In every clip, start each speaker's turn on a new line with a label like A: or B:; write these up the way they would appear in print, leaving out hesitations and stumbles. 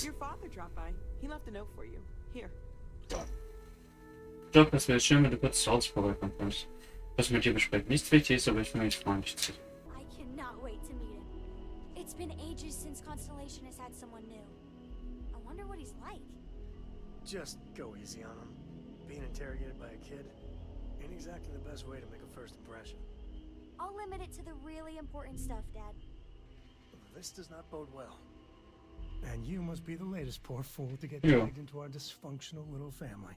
A: Your father dropped by. He left a note for you. Here.
B: Joker, es wäre schön, wenn du kurz zu Hause vorbeikommen könntest. Was mit dir besprechen. Nichts wichtig ist, aber ich will mich freundlich zu.
C: I cannot wait to meet him. It's been ages since Constellation has had someone new. I wonder what he's like.
D: Just go easy on him. Being interrogated by a kid ain't exactly the best way to make a first impression.
C: I'll limit it to the really important stuff, Dad.
D: This does not bode well. And you must be the latest poor fool to get dragged into our dysfunctional little family.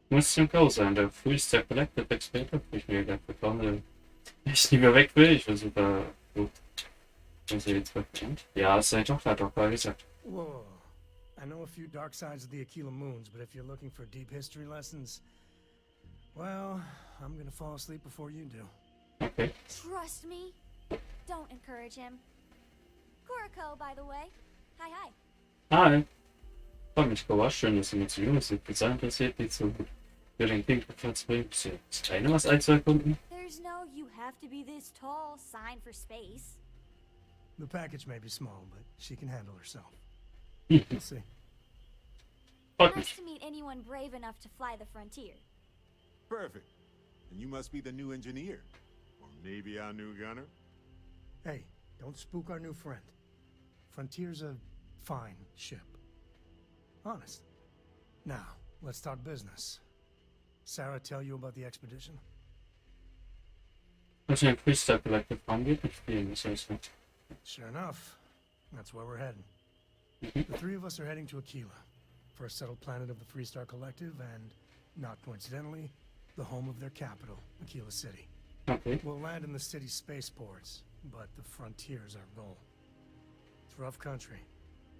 B: Muss im Kau sein, der früheste Collective Experte, wo ich mir gedacht bekomme, ich nie mehr weg will. Ich war super gut. Wenn sie jetzt wirklich. Ja, es sei doch, hat auch mal gesagt.
D: Whoa. I know a few dark sides of the Aquila Moons, but if you're looking for deep history lessons, well, I'm gonna fall asleep before you do.
B: Okay.
C: Trust me. Don't encourage him. Kuriko, by the way. Hi, hi.
B: Hi. Freut mich, Cora. Schön, dass du mir zu jung sind. Design interessiert nicht so gut. Für den King zu bringen. Ist keine was ein zu erkunden?
C: There's no you have to be this tall sign for space.
D: The package may be small, but she can handle herself.
B: We'll
D: see.
B: Freut
C: Nice
B: mich.
C: to meet anyone brave enough to fly the frontier.
E: Perfect. And you must be the new engineer. Or maybe our new gunner?
D: Hey, don't spook our new friend. Frontier's a fine ship. Honest. Now, let's talk business. Sarah tell you about the expedition?
B: Was ein Freestyle Collective angeht, mit vielen, das heißt nicht.
D: Sure enough. That's where we're heading.
B: Mhm.
D: The three of us are heading to Aquila, first settled planet of the Freestar Collective, and, not coincidentally, the home of their capital, Aquila City.
B: Okay.
D: We'll land in the city's spaceports, but the frontier's our goal. It's rough country.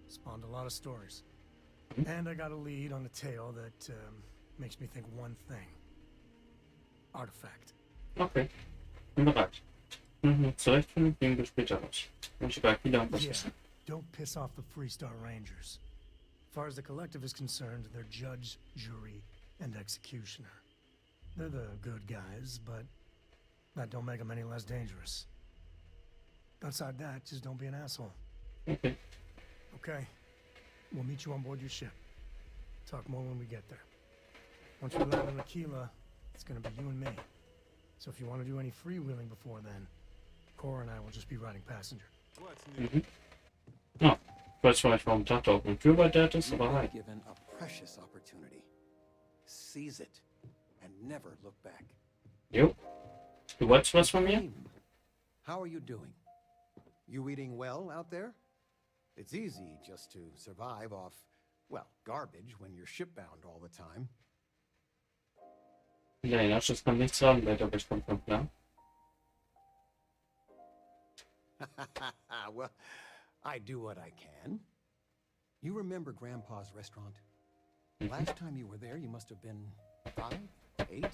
D: Spawned a lot of stories. And I got a lead on a tale that makes me think one thing. Artifact.
B: Okay. Bin bereit. Zurechtfinden, gehen wir später raus. Und ich bleibe wieder am
D: Yeah,
B: Wasser.
D: don't piss off the Freestar Rangers. As far as the collective is concerned, they're judge, jury, and executioner. They're the good guys, but that don't make them any less dangerous. Outside that, just don't be an asshole.
B: Okay.
D: Okay. We'll meet you on board your ship. Talk more when we get there. Once we land on Aquila, it's gonna be you and me. So if you want to do any freewheeling before then, Cora and I will just be riding passenger.
E: What's new?
B: Mhm. Ja, ich weiß zwar nicht, warum Tante auch eine Tür bei der ist, aber hi.
F: Given a precious opportunity. Seize it and never look back.
B: Jo. Du wolltest was von mir?
F: How are you doing? You eating well out there? It's easy just to survive off, well, garbage when you're shipbound all the time.
B: Ja, ja, das kann nichts sagen, aber ich komme vom Plan.
F: Well, I do what I can. You remember Grandpa's restaurant? Last time you were there, you must have been 5, 8.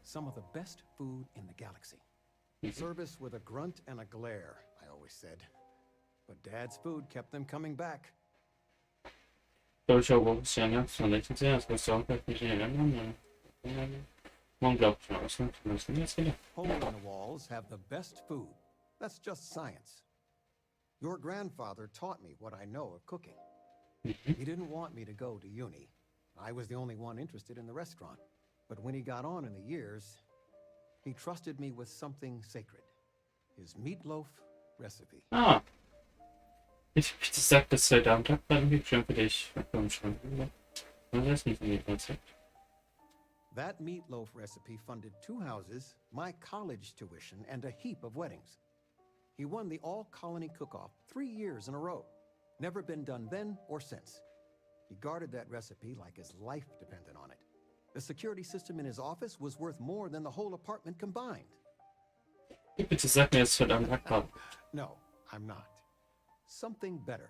F: Some of the best food in the galaxy. Service with a grunt and a glare, I always said. But Dad's food kept them coming back.
B: Soll ich auch bisschen, ja, von letzten Jahr, das Restaurant kann ich mich nicht erinnern. Unglaublich aus, ne? Das ist jetzt wieder.
F: Hole in the walls have the best food. That's just science. Your grandfather taught me what I know of cooking. He didn't want me to go to uni. I was the only one interested in the restaurant. But when he got on in the years, he trusted me with something sacred. His meatloaf recipe.
B: Ah. Ich sag das heute am Tag bei dem schön für dich. Komm schon. Das ist nicht ein Rezept.
F: That meatloaf recipe funded 2 houses, my college tuition, and a heap of weddings. He won the all-colony cook-off 3 years in a row. Never been done then or since. He guarded that recipe like his life depended on it. The security system in his office was worth more than the whole apartment combined.
B: Bitte sag mir jetzt heute am Tag.
F: No, I'm not. Something better.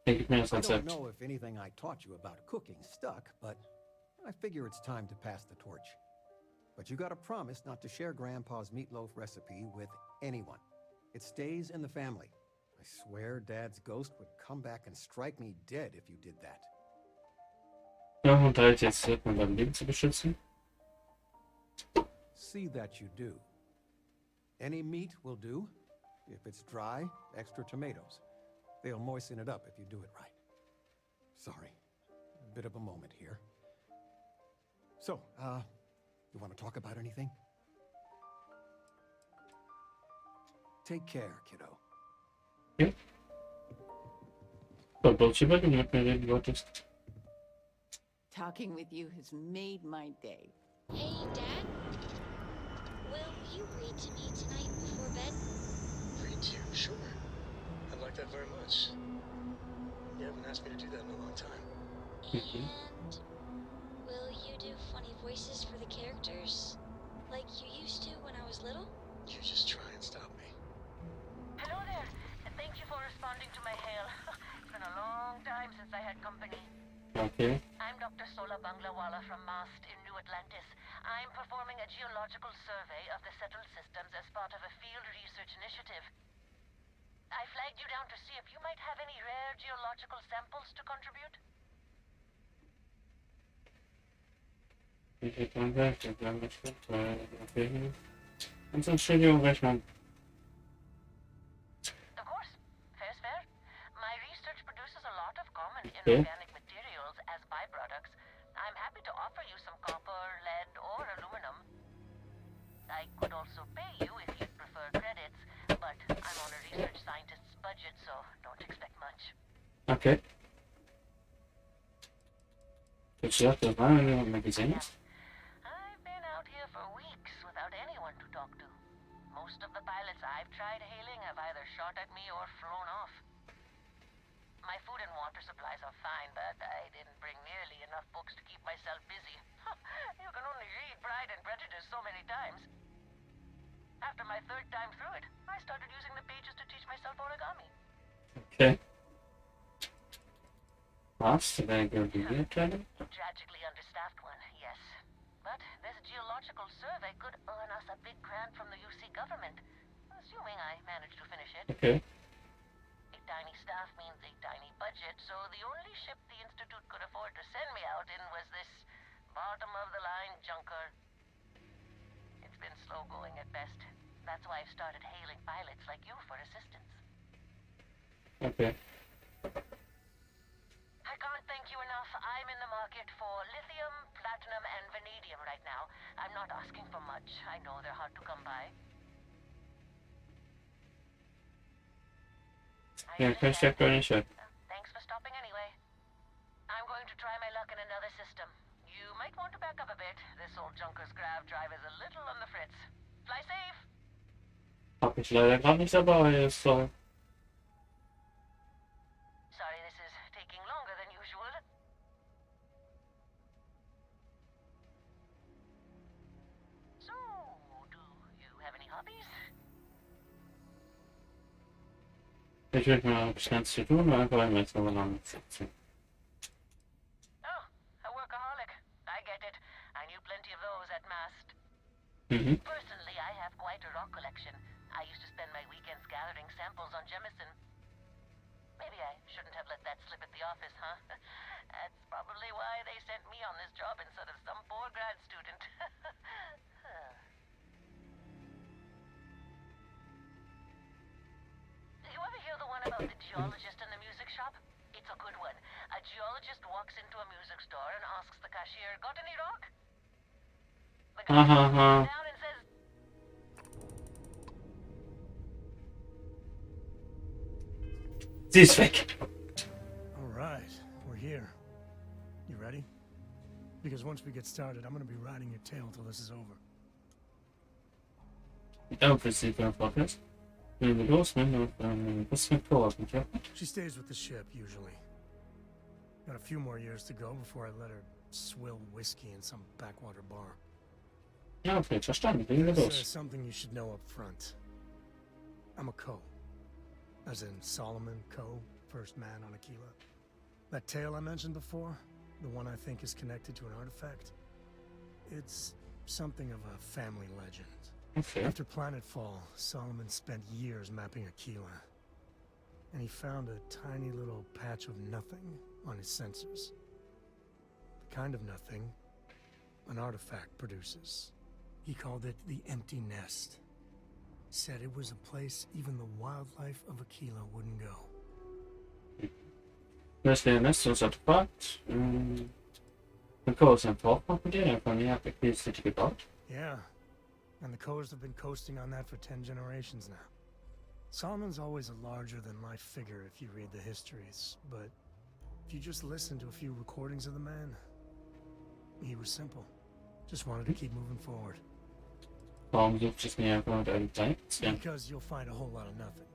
B: Gib mir das
F: I don't
B: Rezept.
F: know if anything I taught you about cooking stuck, but I figure it's time to pass the torch. But you gotta promise not to share Grandpa's meatloaf recipe with anyone. It stays in the family. I swear Dad's ghost would come back and strike me dead if you did that.
B: Ja, und halt jetzt um dein Leben zu beschützen.
F: See that you do. Any meat will do. If it's dry, extra tomatoes. They'll moisten it up if you do it right. Sorry, a bit of a moment here. So, you want to talk about anything? Take care, kiddo.
B: Ja. So, Dolce, mit mir reden wolltest.
G: Talking with you has made my day.
H: Hey, Dad. Will you read to me tonight before bed?
I: Read to you? Sure. I'd like that very much. You haven't asked me to do that in a long time.
H: And will you do funny voices for the characters? Like you used to when I was little?
I: You just try and stop me.
J: Hello there, and thank you for responding to my hail. It's been a long time since I had company.
B: Okay.
J: I'm Dr. Sola Banglawala from MAST in New Atlantis. I'm performing a geological survey of the settled systems as part of a field research initiative. I flagged you down to see if you might have any rare geological samples to contribute.
B: Ich kann weg, ich kann nicht weg, okay. Und sonst steht hier Rechnung.
J: Of course, fair's fair. My research produces a lot of common
B: Okay.
J: inorganic materials as byproducts. I'm happy to offer you some copper, lead, or aluminum. I could also pay you if you'd prefer credits, but I'm on a research scientist's budget, so don't expect much.
B: Okay. Willst du das mal gesehen?
J: I've been out here for weeks without anyone to talk to. Most of the pilots I've tried hailing have either shot at me or flown off. My food and water supplies are fine, but I didn't bring nearly enough books to keep myself busy. You can only read Pride and Prejudice so many times. After my third time through it, I started using the pages to teach myself origami.
B: Okay. Was? Wer geografiert werden?
J: Tragically understaffed one, yes. But this geological survey could earn us a big grant from the UC government, assuming I manage to finish it.
B: Okay.
J: A tiny staff means a tiny budget, so the only ship the Institute could afford to send me out in was this bottom-of-the-line junker. It's been slow going at best. That's why I've started hailing pilots like you for assistance.
B: Okay.
J: I can't thank you enough. I'm in the market for lithium, platinum, and vanadium right now. I'm not asking for much. I know they're hard to come by.
B: Ja, kann ich ja gar nicht.
J: Thanks for stopping anyway. I'm going to try my luck in another system. You might want to back up a bit. This old junker's grav drive is a little on the fritz. Fly safe!
B: Hab ich leider gerade nicht dabei, ist so.
J: Sorry this is taking longer than usual. So, do you have any hobbies?
B: Ich will mal ganz zu tun, einfach immer jetzt noch lang sitzen.
J: Oh, a workaholic. I get it. I knew plenty of those at MAST.
B: Mhm.
J: Personally, I have quite a rock collection. I used to spend my weekends gathering samples on Jemison. Maybe I shouldn't have let that slip at the office, huh? That's probably why they sent me on this job instead of some poor grad student. You ever hear the one about the geologist in the music shop? It's a good one. A geologist walks into a music store and asks the cashier, "Got any rock?" The guy sits down and says,
B: Sie ist weg.
D: All right, we're here. You ready? Because once we get started, I'm gonna be riding your tail till this is over.
B: Ja, für sie einfach ist. Wenn wir los, was für ein Tor, ja?
D: She stays with the ship, usually. Got a few more years to go before I let her swill whiskey in some backwater bar.
B: Ja, okay, verstanden. Legen wir
D: There's
B: los.
D: something you should know up front. I'm a Co. As in Solomon Co., first man on Aquila. That tale I mentioned before, the one I think is connected to an artifact, it's something of a family legend.
B: Okay.
D: After planetfall, Solomon spent years mapping Aquila, and he found a tiny little patch of nothing on his sensors. The kind of nothing an artifact produces. He called it the Empty Nest. Said it was a place even the wildlife of Aquila wouldn't go.
B: Das ist der nächste Artefakt. The coast and port property from the Epic City gebaut.
D: Yeah, and the coast have been coasting on that for 10 generations now. Solomon's always a larger-than-life figure if you read the histories, but if you just listen to a few recordings of the man, he was simple. Just wanted to keep moving forward.
B: Warum sucht es mir einfach mit einem Zeit?
D: Because you'll find a whole lot of nothing.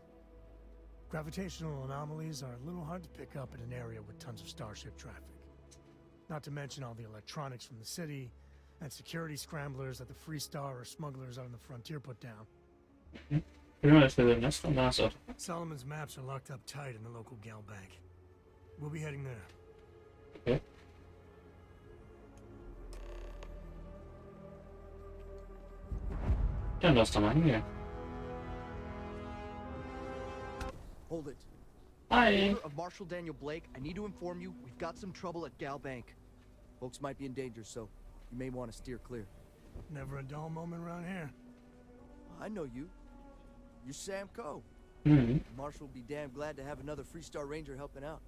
D: Gravitational anomalies are a little hard to pick up in an area with tons of starship traffic. Not to mention all the electronics from the city, and security scramblers that the Free Star or smugglers out on the frontier put down. Solomon's maps are locked up tight in the local gal bank. We'll be heading there.
B: Okay. Dann lass doch mal hingehen.
K: Hold it.
B: Hi.
K: Of Marshal Daniel Blake, I need to inform you we've got some trouble at Gal Bank. Folks might be in danger, so you may want to steer clear.
D: Never a dull moment around here.
K: I know you. You're Sam Coe. Marshal will be damn glad to have another Free Star Ranger helping out.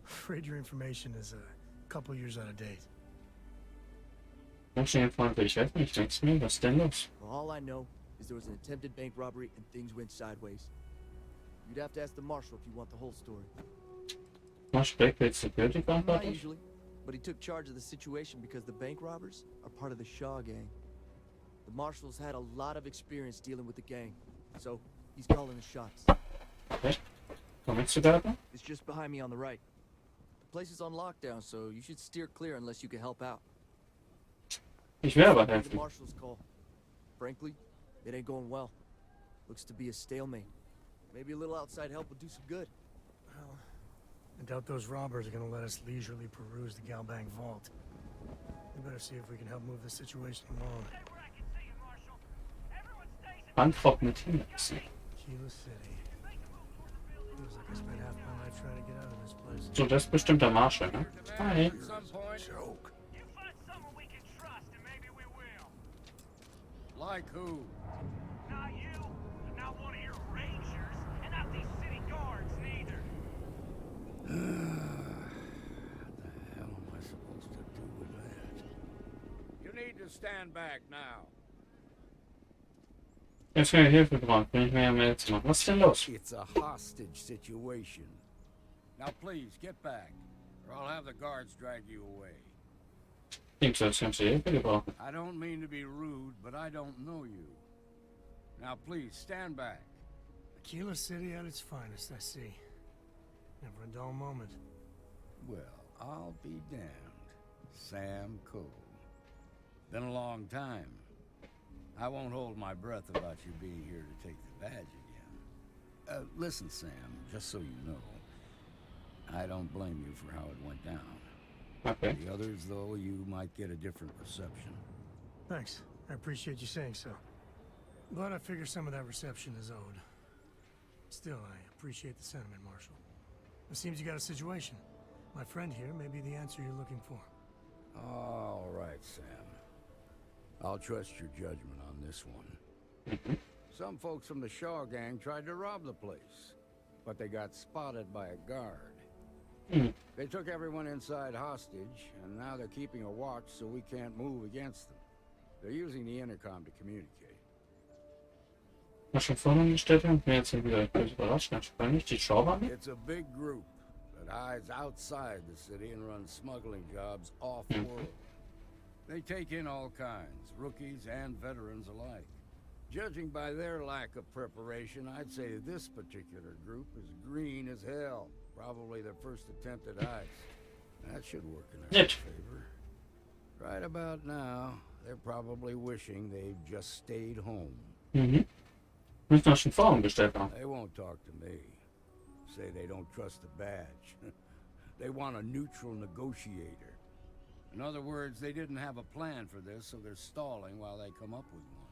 D: Afraid your information is a couple years out of date.
B: Was denn los?
K: Well, all I know is there was an attempted bank robbery and things went sideways. You'd have to ask the Marshal if you want the whole story.
B: Marshal Blake wird Security
K: Not
B: verantwortlich?
K: usually, but he took charge of the situation because the bank robbers are part of the Shaw gang. The Marshal's had a lot of experience dealing with the gang, so he's calling the shots.
B: Okay. Kommst du gerade?
K: It's just behind me on the right. The place is on lockdown, so you should steer clear unless you can help out.
B: Ich will aber
K: The
B: helfen.
K: Marshal's call. Frankly, it ain't going well. Looks to be a stalemate. Maybe a little outside help will do some good.
D: Well, I doubt those robbers are gonna let us leisurely peruse the Gal Bank vault. We better see if we can help move this situation along.
B: Antwort mit hinlassen.
D: Kilo City. Feels like I spent half my life trying to get out of this place.
B: So, das ist bestimmt der Marshal, ne? Hi.
D: Joke.
L: Like who?
J: Not you, not one of your rangers, and not these city guards neither.
L: What the hell am I supposed to do with that? You need to stand back now.
B: Jetzt will ich Hilfe gebraucht, bin ich mir mehr zu machen. Was ist denn los?
L: It's a hostage situation. Now please, get back, or I'll have the guards drag you away.
B: Klingt so, als kannst du Hilfe gebrauchen.
L: I don't mean to be rude, but I don't know you. Now please, stand back.
D: Kilo City at its finest, I see. Never a dull moment.
L: Well, I'll be damned. Sam Coe. Been a long time. I won't hold my breath about you being here to take the badge again. Listen, Sam, just so you know, I don't blame you for how it went down.
B: Okay.
L: The others, though, you might get a different reception.
D: Thanks. I appreciate you saying so. Glad I figure some of that reception is owed. Still, I appreciate the sentiment, Marshal. It seems you got a situation. My friend here may be the answer you're looking for.
L: All right, Sam. I'll trust your judgment on this one. Some folks from the Shaw gang tried to rob the place, but they got spotted by a guard. They took everyone inside hostage, and now they're keeping a watch so we can't move against them. They're using the intercom to communicate.
B: Was schon vorhin gestellt haben, bin jetzt wieder böse überrascht. Ganz spannend. Die Schauber?
L: It's a big group that hides outside the city and runs smuggling jobs off-world. They take in all kinds, rookies and veterans alike. Judging by their lack of preparation, I'd say this particular group is green as hell. Probably their first attempt at heist. That should work in their favor. Right about now, they're probably wishing they've just stayed home.
B: Müssen wir schon Forum gestellt haben.
L: They won't talk to me. Say they don't trust the badge. They want a neutral negotiator. In other words, they didn't have a plan for this, so they're stalling while they come up with one.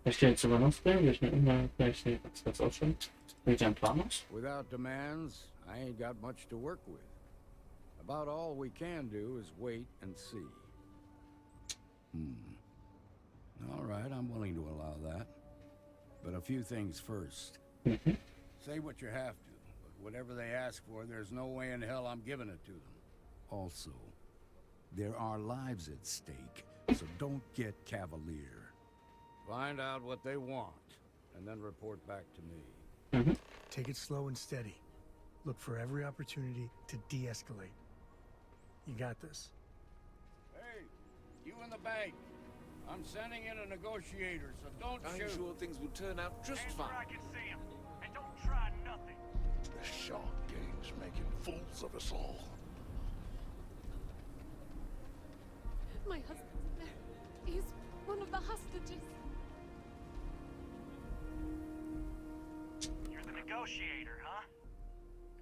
B: Ich gehe jetzt sogar noch fragen, wie ich mir immer gleich das auch schon. Wie dein Plan aus?
L: Without demands, I ain't got much to work with. About all we can do is wait and see. All right, I'm willing to allow that. But a few things first. Say what you have to, but whatever they ask for, there's no way in hell I'm giving it to them. Also, there are lives at stake, so don't get cavalier. Find out what they want, and then report back to me.
D: Take it slow and steady. Look for every opportunity to de-escalate. You got this.
L: Hey, you in the bank. I'm sending in a negotiator, so don't shoot.
M: I'm sure things will turn out just fine.
N: I can see him. And don't try nothing.
M: The shark gang's making fools of us all.
O: My husband's there. He's one of the hostages.
N: You're the negotiator, huh?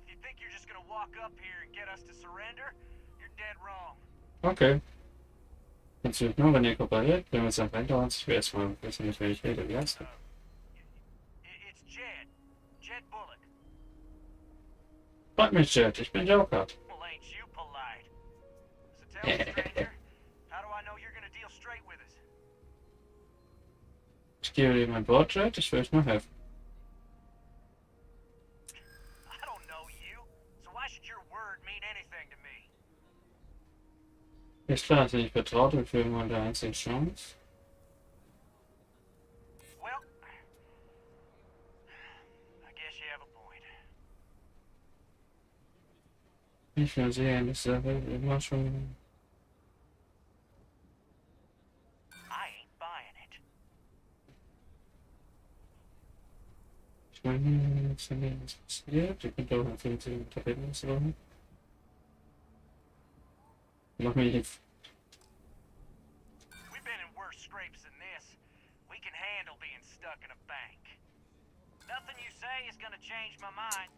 N: If you think you're just gonna walk up here and get us to surrender, you're dead wrong.
B: Okay. Funktioniert nur, wenn ihr kooperiert. Wenn wir uns dann weiter ich will erstmal wissen, mit wem ich rede. Wie heißt der?
N: It's Jed. Jed Bullock.
B: Freut mich, Jed. Ich bin Joker.
N: Well, ain't you polite? So tell me, stranger, how do I know you're gonna deal straight with us?
B: Ich gebe dir mein Wort, Jed. Ich will euch nur helfen.
N: I don't know you, so why should your word mean anything to me?
B: Ist klar, dass ich vertraut und für immer der einzige Chance.
N: Well, I guess you have a point.
B: Ich will sehen, dass er immer schon.
N: I ain't buying it.
B: Ich meine, jetzt haben wir was passiert. Ihr könnt auch auf jeden Fall Unterredung machen. Mach mich nicht.
N: We've been in worse scrapes than this. We can handle being stuck in a bank. Nothing you say is gonna change my mind.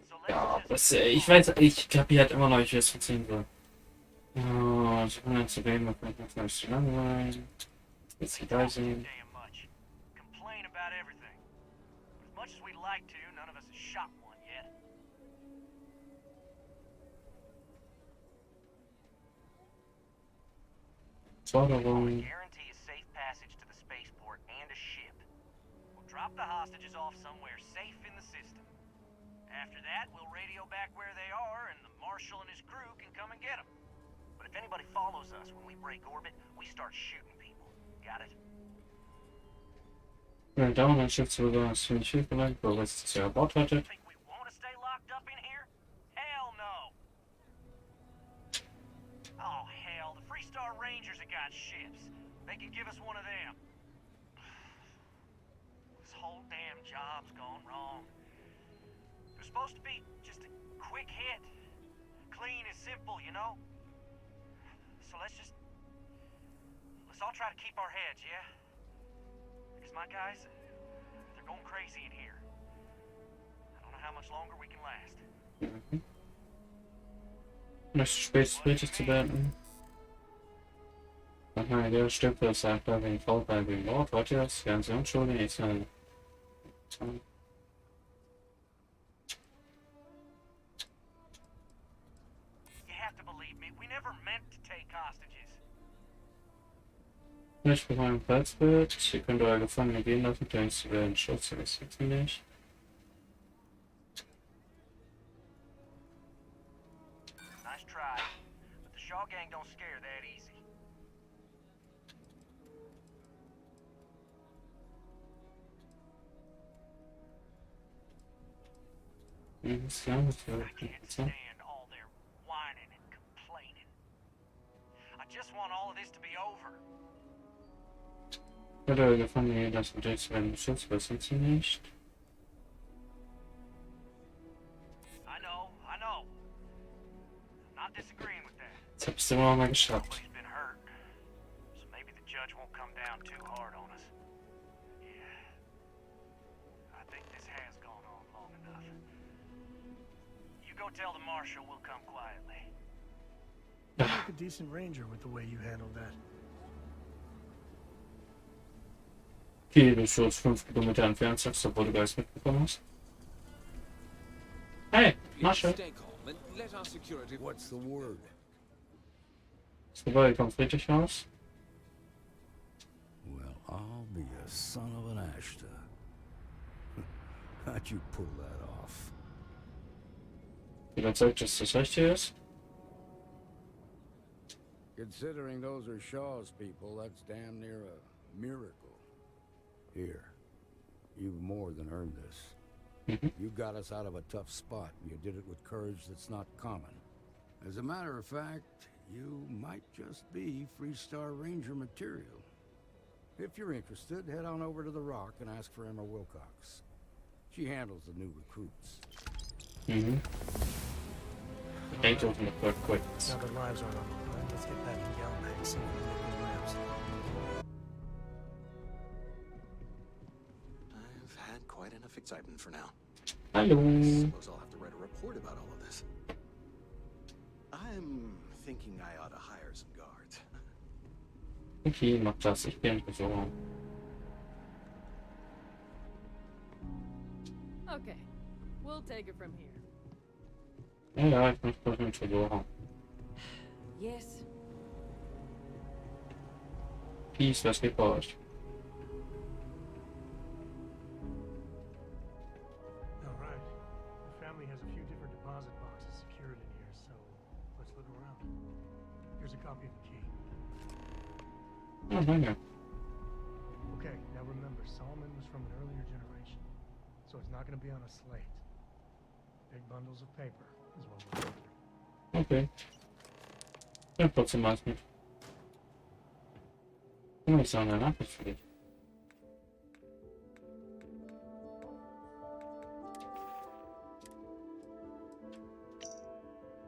N: So
B: Ja,
N: let's
B: das, ich weiß, ich glaube, hier hat immer noch nicht, wie es funktionieren soll. Oh, ich bin dann zu wem, was kann ich noch zu langweilen. Jetzt egal sehen.
N: damn much. Complain about everything. As much as we'd like to, none of us has shot one yet.
B: Forderung.
N: Guarantee a safe passage to the spaceport and a ship. We'll drop the hostages off somewhere safe in the system. After that, we'll radio back where they are, and the Marshal and his crew can come and get them. But if anybody follows us when we break orbit, we start shooting people. Got it?
B: Wenn dauernd ein Schiff zu was für mich hilfreich, wo es sich erbaut hatte.
N: Think we want to stay locked up in here? Hell no! Oh, hell, the Freestar Rangers have got ships. They can give us one of them. This whole damn job's gone wrong. It was supposed to be just a quick hit. Clean and simple, you know? So let's all try to keep our heads, yeah? Because my guys, they're going crazy in here. I don't know how much longer we can last.
B: Das spätestens zu beenden. Aha, der Stück sagt da wegen Faul bei dem Mord. Wollt ihr das? Werden Sie entschuldigen? Ich sage.
N: You have to believe me, we never meant to take hostages.
B: Ich bin mein Platzbild. Ihr könnt eure Gefangene gehen lassen, denn sie werden Schutz. Das ist jetzt nicht.
N: Nice try, but the Shaw gang don't scare that easy.
B: Das klar, das
N: I can't stand all their whining and complaining. I just want all of this to be over.
B: Ich könnt eure Gefangene gehen lassen, denn sie werden Schutz. Das sind sie nicht.
N: I know. I'm not disagreeing with that.
B: Jetzt hab ich's immer mal geschafft.
N: Nobody's been hurt, so maybe the judge won't come down too hard on us. Yeah, I think this has gone on long enough. You go tell the marshal we'll come quietly.
D: You look a decent ranger with the way you handled that.
B: Okay, du schaust 5 Kilometer entfernt, sagst du, obwohl du gar nichts mitbekommen hast. Hey, Marshall.
M: Stay calm and let our security.
L: What's the word?
B: Ist vorbei, kommt friedlich raus.
L: Well, I'll be a son of an Ashta. How'd you pull that off?
B: Überzeugt, dass das richtig ist?
L: Considering those are Shaw's people, that's damn near a miracle. Here, you've more than earned this. You got us out of a tough spot, and you did it with courage that's not common. As a matter of fact, you might just be Freestar Ranger material. If you're interested, head on over to the Rock and ask for Emma Wilcox. She handles the new recruits.
B: Ain't open the clerk quick.
D: Now their lives aren't on the line. Let's get back in Galbank and see if we can make any grabs.
P: I've had quite enough excitement for now.
B: Hello.
P: I suppose I'll have to write a report about all of this. I'm thinking I ought to hire some guards.
B: Okay, mach das. Ich bin so.
O: Okay, we'll take it from here.
B: Ja, ich muss das nicht verloren.
G: Yes.
B: Peace, was geht bei euch?
D: Alright. The family has a few different deposit boxes secured in here, so let's look around. Here's a copy of the key.
B: Oh, danke.
D: Okay, now remember, Solomon was from an earlier generation, so it's not going to be on a slate. Big bundles of paper is what we're after.
B: Okay. Ja, trotzdem alles mit. Oh, ich sah eine Nachricht für dich.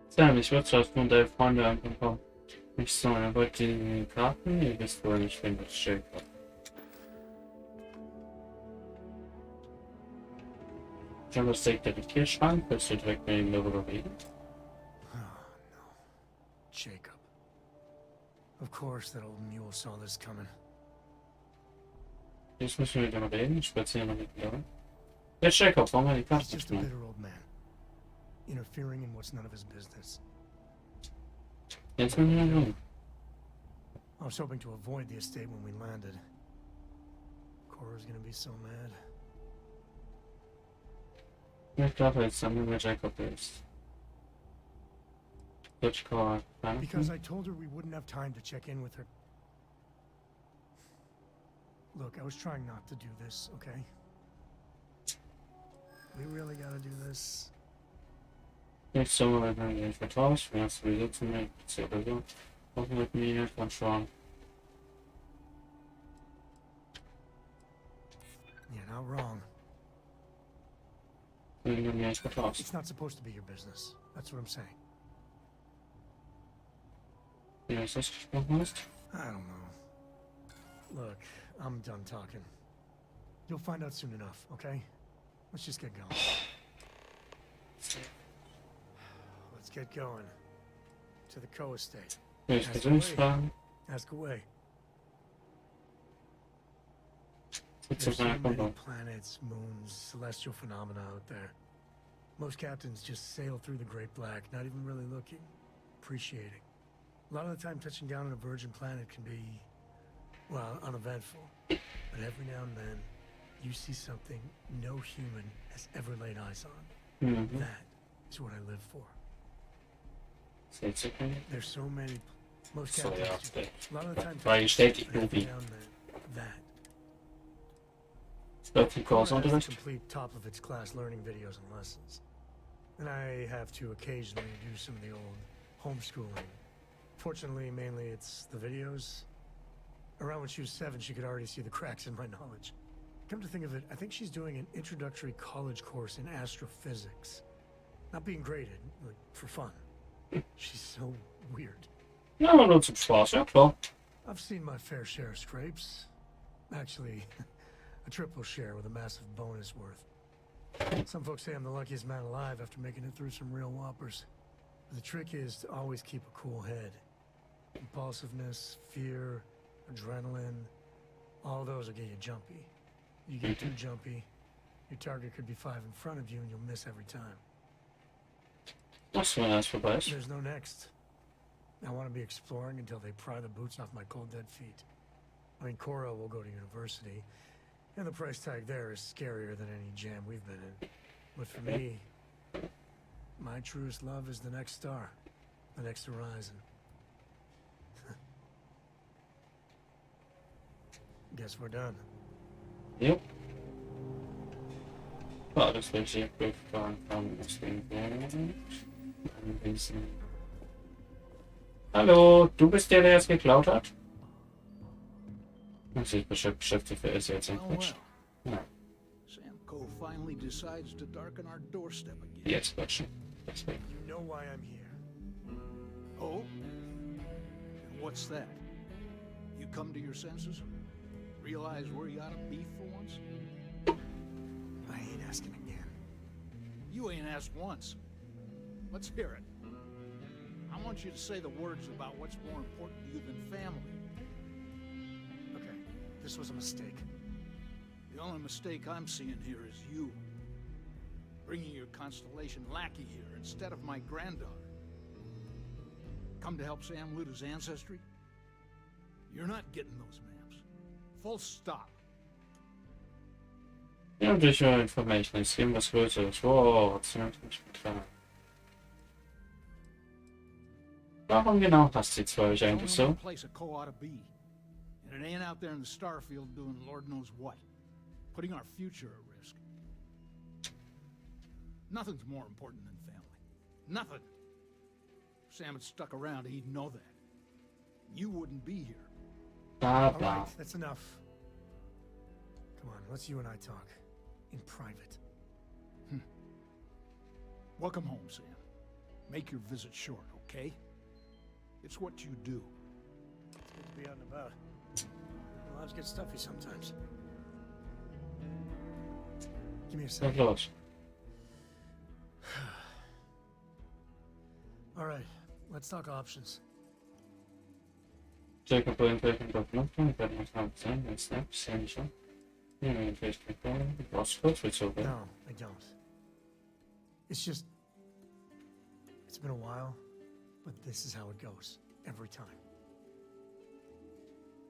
B: Sam, ich würde zuerst von deine Freunde ankommen. Nicht so, er wollte die Karten, ihr wisst wohl nicht, wen das Schild hat. Schon das Steak der Diktierschrank, willst du direkt mit ihm darüber reden?
D: Oh, no. Jacob. Of course that old mule saw this coming.
B: Jetzt müssen wir mit ihm reden, spazieren wir mit ihm. Ja, Jacob, warum hat die
D: He's
B: Karten
D: just a
B: nicht?
D: bitter old man, interfering in what's none of his business.
B: Jetzt müssen wir ihn.
D: I was hoping to avoid the estate when we landed. Cora's gonna be so mad.
B: Ich glaube, jetzt haben wir mit Jacob ist. Which car?
D: Because I told her we wouldn't have time to check in with her. Look, I was trying not to do this, okay? We really gotta do this.
B: Nicht so, wenn man ihn vertauscht, wenn er sowieso zu mir oder so. Auch mit mir von schon.
D: You're not wrong.
B: Wenn du mir nicht vertauscht.
D: It's not supposed to be your business. That's what I'm saying.
B: Wie du das gesprochen hast?
D: I don't know. Look, I'm done talking. You'll find out soon enough, okay? Let's just get going. Let's get going. To the Co estate.
B: Will ich persönlich fragen?
D: Ask away.
B: Sitzt
D: There's
B: auf
D: so
B: meiner
D: many
B: Konto.
D: planets, moons, celestial phenomena out there. Most captains just sail through the Great Black, not even really looking, appreciating. A lot of the time touching down on a virgin planet can be, well, uneventful. But every now and then, you see something no human has ever laid eyes on.
B: Mhm.
D: That is what I live for.
B: Steht's okay?
D: There's so many. Most
B: So, ja,
D: captains,
B: steht.
D: a lot of the time,
B: Weil ich steht die
D: every
B: Lupi.
D: now and then, that.
B: Läuft die
D: Cora has the
B: Kursunterricht?
D: complete top of its class learning videos and lessons. And I have to occasionally do some of the old homeschooling. Fortunately, mainly it's the videos. Around when she was 7, she could already see the cracks in my knowledge. Come to think of it, I think she's doing an introductory college course in astrophysics. Not being graded, like, for fun. She's so weird.
B: Ja, aber nur zum Spaß, ja klar.
D: I've seen my fair share of scrapes. Actually, a triple share with a massive bonus worth. Some folks say I'm the luckiest man alive after making it through some real whoppers. But the trick is to always keep a cool head. Impulsiveness, fear, adrenaline, all those will get you jumpy. You get too jumpy, your target could be 5 in front of you and you'll miss every time.
B: Das war erst vorbei ist.
D: There's no next. I want to be exploring until they pry the boots off my cold dead feet. I mean, Cora will go to university, and the price tag there is scarier than any jam we've been in. But for me, My truest love is the next star, the next horizon. Guess we're done.
B: Jo. Ja, das will ich hier fahren von dem Wesen. Hallo, du bist der es geklaut hat? Und sich beschäftigt für es jetzt in Quatsch. Ja.
M: Sam Cole finally decides to darken our doorstep again.
B: Jetzt quatschen.
D: You know why I'm here.
M: Oh? And what's that? You come to your senses? Realize where you ought to be for once?
D: I ain't asking again.
M: You ain't asked once. Let's hear it. I want you to say the words about what's more important to you than family.
D: Okay, this was a mistake.
M: The only mistake I'm seeing here is you. Bringing your Constellation lackey here instead of my granddaughter. Come to help Sam loot his ancestry? You're not getting those maps. Full stop.
B: Ja, additional information. Ich sehe was Größeres. Wow, ziemlich klar. Warum genau passt die zwei euch eigentlich so?
M: Place a co ought to be. And it ain't out there in the Starfield doing Lord knows what. Putting our future at risk. Nothing's more important than family. Nothing. If Sam had stuck around, he'd know that. You wouldn't be here.
B: Blah,
D: All
B: blah.
D: right, that's enough. Come on, let's you and I talk. In private.
M: Welcome home, Sam. Make your visit short, okay? It's what you do.
D: It's good to be out and about. Lives get stuffy sometimes. Give me a
B: Was
D: second.
B: los?
D: All right, let's talk options.
B: Jacob will entwickeln Doppelung, werden wir haben sein, wenn Snaps, ja nicht schon. Ja, vielleicht du brauchst Kurzbezogen.
D: No, I don't. It's just... It's been a while, but this is how it goes. Every time.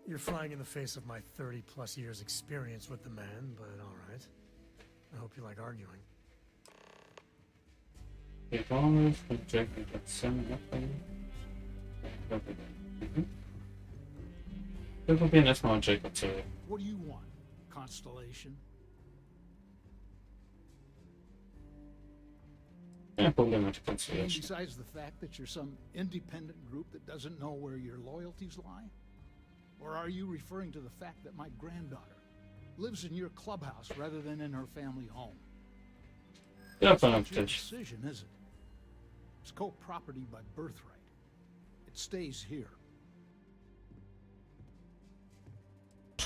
D: You're flying in the face of my 30-plus years experience with the man, but all right. I hope you like arguing.
B: Wir brauchen von Jacob Sam Wir probieren erstmal mit Jacob zu reden.
M: What do you want? Constellation?
B: Kein Problem mit
M: And
B: Constellation.
M: besides the fact that you're some independent group that doesn't know where your loyalties lie? Or are you referring to the fact that my granddaughter lives in your clubhouse rather than in her family home?
B: Ja,
M: It's not your
B: vernünftig.
M: decision, is it? It's co-property by birthright. It stays here.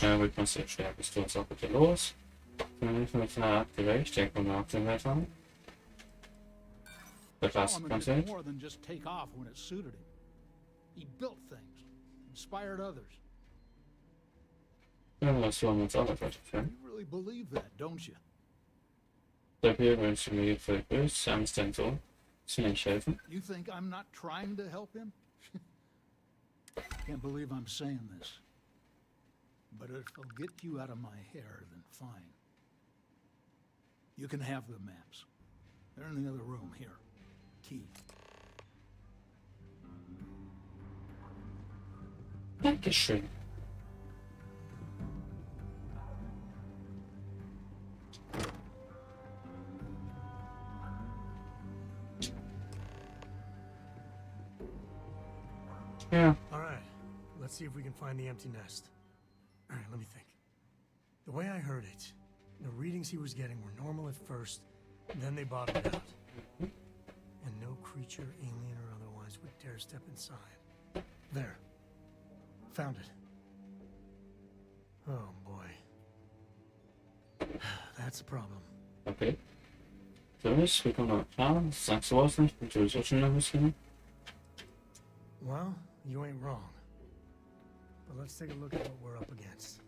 B: Ja, wird man sehr schwer. Bist du uns auch bitte los? Dann helfen wir klar abgewägt. Ich denke mal auf den Wert haben. Das war's,
M: Solomon
B: ganz
M: did
B: ehrlich.
M: more than just take off when it suited him. He built things, inspired others.
B: Ja, das wollen wir uns auch weiterführen.
M: You really believe that, don't you?
B: Dafür wünschen wir für böse Sams den Sohn. Sie nicht helfen.
M: You think I'm not trying to help him? Can't believe I'm saying this. But if it'll get you out of my hair, then fine. You can have the maps. They're in the other room here. Key.
B: Dankeschön. Yeah.
D: All right, let's see if we can find the empty nest. All right, let me think. The way I heard it, the readings he was getting were normal at first, then they bottomed out. And no creature, alien or otherwise, would dare step inside. There. Found it. Oh, boy. That's a problem.
B: Okay. Natürlich, wir kommen noch klar. Sagst du was nicht? Natürlich auch schon ein bisschen.
D: Well, you ain't wrong. But let's take a look at what we're up against.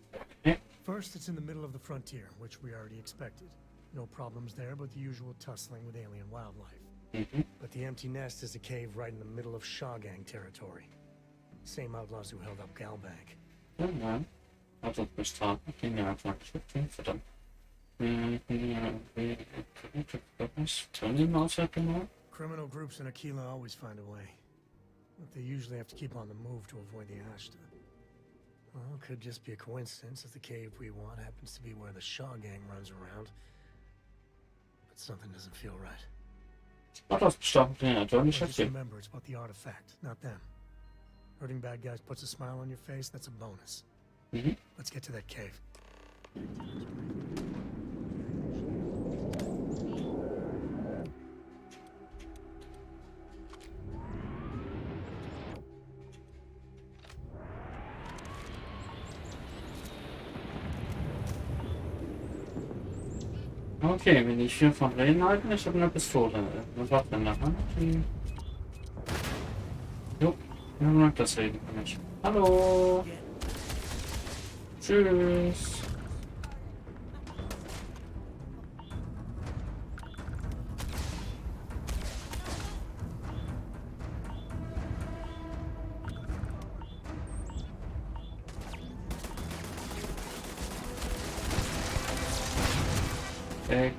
B: Okay.
D: First, it's in the middle of the frontier, which we already expected. No problems there, but the usual tussling with alien wildlife. But the empty nest is a cave right in the middle of Shaw Gang territory. Same outlaws who held up Galbank.
B: Ja, nein. Also bestrafen. Gehen wir einfach mal. Verdammt. Turn den Maus halt mal.
D: Criminal groups in Aquila always find a way. But they usually have to keep on the move to avoid the Ashta. Well, it could just be a coincidence that the cave we want happens to be where the Shaw gang runs around. But something doesn't feel right.
B: Hat das bestimmt den Attorney
D: Just
B: Chef.
D: remember, it's about the artifact, not them. Hurting bad guys puts a smile on your face, that's a bonus. Let's get to that cave.
B: Okay, wenn die viel von Reden halten, ich habe eine Pistole. Eine Waffe in der Hand. Jo, wir haben das Reden für mich. Hallo. Tschüss. Weg.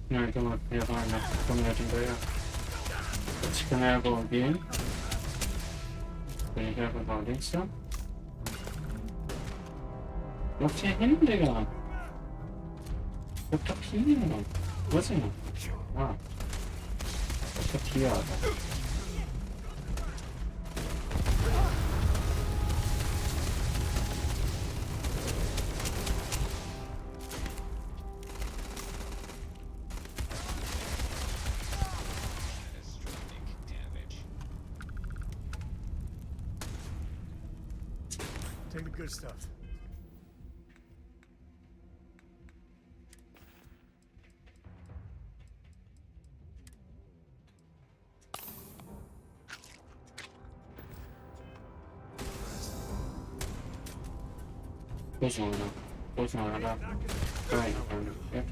B: Nein, komm mal hier rein, da kommen wir hinterher. Jetzt kann er wohl gehen. Bin ich einfach mal links da. Läuft hier hin, Digga. Guck doch hier. Wo ist er? Ah. Ich hab hier, Alter.
D: Take the good stuff.
B: Wo ist noch einer? Wo ist noch einer da? Nein, ja.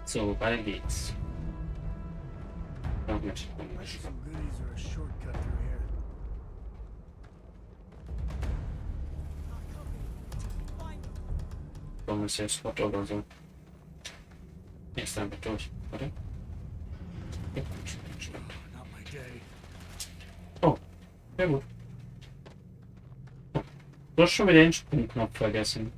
B: So, weiter geht's. Noch mit.
D: Some goodies are a shortcut through here.
B: Warum ist der Spot oder so? Jetzt einfach durch, oder? Oh, sehr gut. Du hast schon wieder den Sprungknopf vergessen.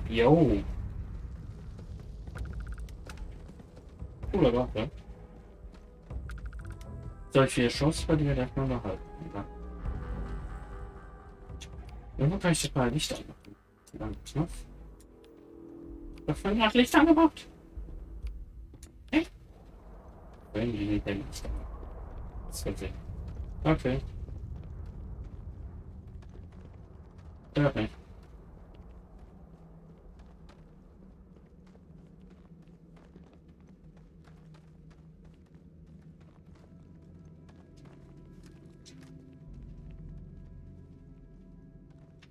B: Jo. Cooler Waffe. Solche Schuss bei dir darf man behalten. Ja. Irgendwo kann ich das mal Licht anmachen. Knopf. Dafür nach Licht angemacht. Echt? Irgendwie nicht der Licht angemacht. Das wird sehen. Okay. Stört nicht.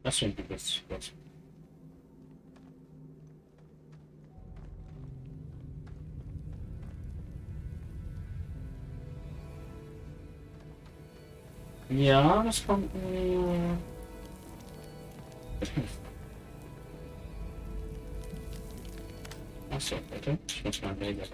B: Das finde ich das was. Ja, das kommt mir. Achso, bitte. Ich muss mal Regel.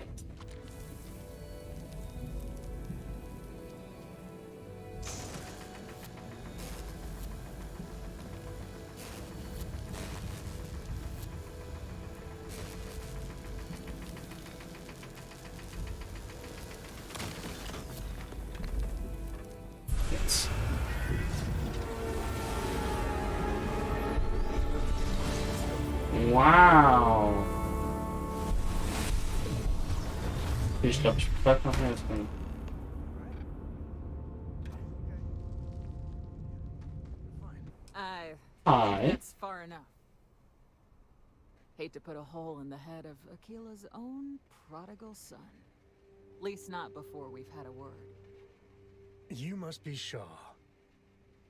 B: Jetzt. Wow. Ich glaube, ich bleib noch mehr drin. Hi.
G: That's far enough. Hate to put a hole in the head of Akila's own prodigal son. At least not before we've had a word.
D: You must be Shaw.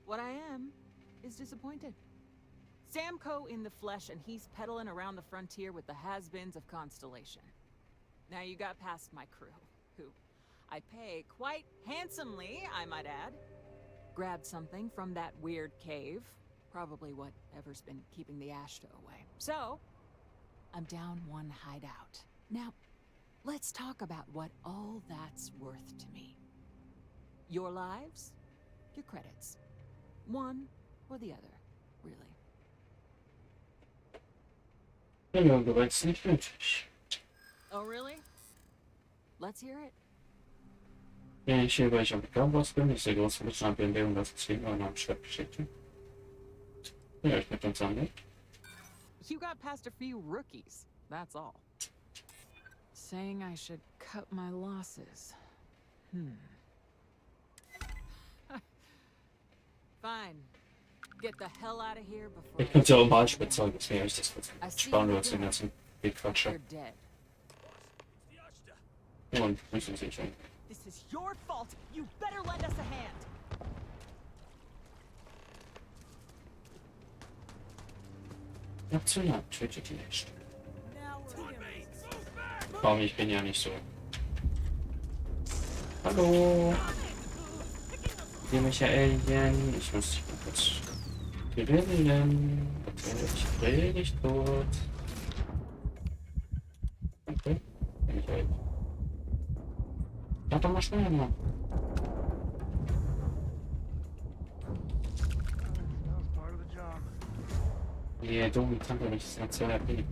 G: What I am is disappointed. Samco in the flesh, and he's peddling around the frontier with the has-beens of Constellation. Now you got past my crew, who I pay quite handsomely, I might add. Grabbed something from that weird cave. Probably whatever's been keeping the Ashta away. So, I'm down one hideout. Now, let's talk about what all that's worth to me. Your lives, your credits. One or the other, really.
B: Ja, bereits nicht nötig.
G: Oh, really? Let's hear it.
B: Ja, ich hier, weil ich am Campus bin, ich sehe große Bildschirm BMW und das Ziel an einem Stadtgeschichte. Ja, ich mit uns an.
G: You got past a few rookies, that's all. Saying I should cut my losses. Fine. Get the hell out of here before
B: Ich könnte ja auch mal speziell, deswegen ich das kurz sparen, du hast den ganzen Bildquatscher.
G: you're dead.
B: Und müssen sie schon.
G: This is your fault. You better lend us a hand.
B: National tötet die nicht. Komm, ich bin ja nicht so. Hallo. Hier Michaelchen. Ich muss dich mal kurz grillen. Okay, ich grill dich tot. Okay. Michael. Sag doch mal schnell, Mann. Yeah, don't tell me it's not so happy.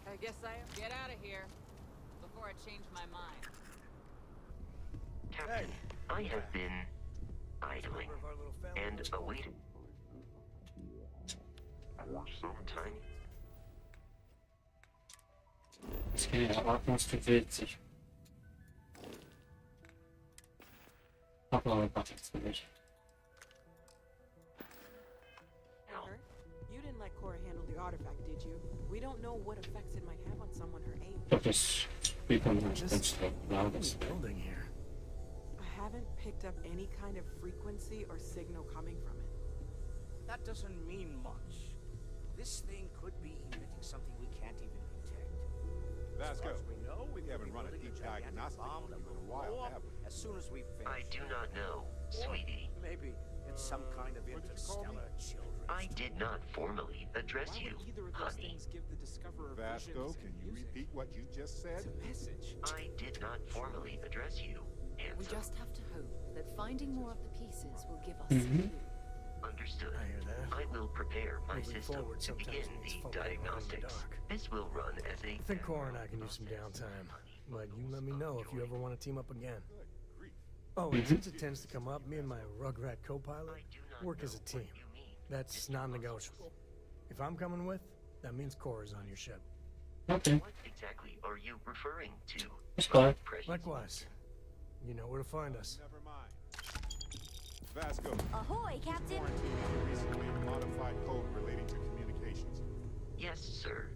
G: I guess I get out of here before I change my mind.
Q: Captain, I have been idling and awaiting for some time.
B: Das kann ich erwarten, was du willst. Ich hab aber gar nichts für dich.
A: You didn't let Cora handle the artifact, did you? We don't know what effects it might have on someone her age.
B: Ich glaube, das Spielplan ist laut.
D: Building here.
A: I haven't picked up any kind of frequency or signal coming from it.
R: That doesn't mean much. This thing could be emitting something we can't even detect.
E: Vasco,
R: we know,
E: we haven't run a deep diagnostic on you in a while, have we?
R: As soon as we finish.
Q: I do not know, sweetie.
R: Maybe it's some kind of interstellar children.
Q: I did not formally address you, honey.
E: Vasco, can you repeat what you just said?
Q: I did not formally address you, handsome.
S: We just have to hope that finding more of the pieces will give us
B: Mhm.
Q: Understood.
D: I hear that.
Q: I will prepare my
D: Moving
Q: system
D: forward
Q: to
D: sometimes
Q: begin
D: means
Q: the
D: fumbling around in the
Q: diagnostics.
D: dark.
Q: This will run as a
D: I think Cora and I can use some downtime, but you let me know if you ever want to team up again. Oh, and since it tends to come up, me and my Rugrat co-pilot work as a team. That's non-negotiable. If I'm coming with, that means Cora's on your ship.
B: Okay.
Q: What exactly are you referring to?
B: That's fine.
D: Likewise. You know where to find us.
E: Never mind. Vasco.
C: Ahoy, Captain!
E: Recently modified code relating to communications.
Q: Yes, sir.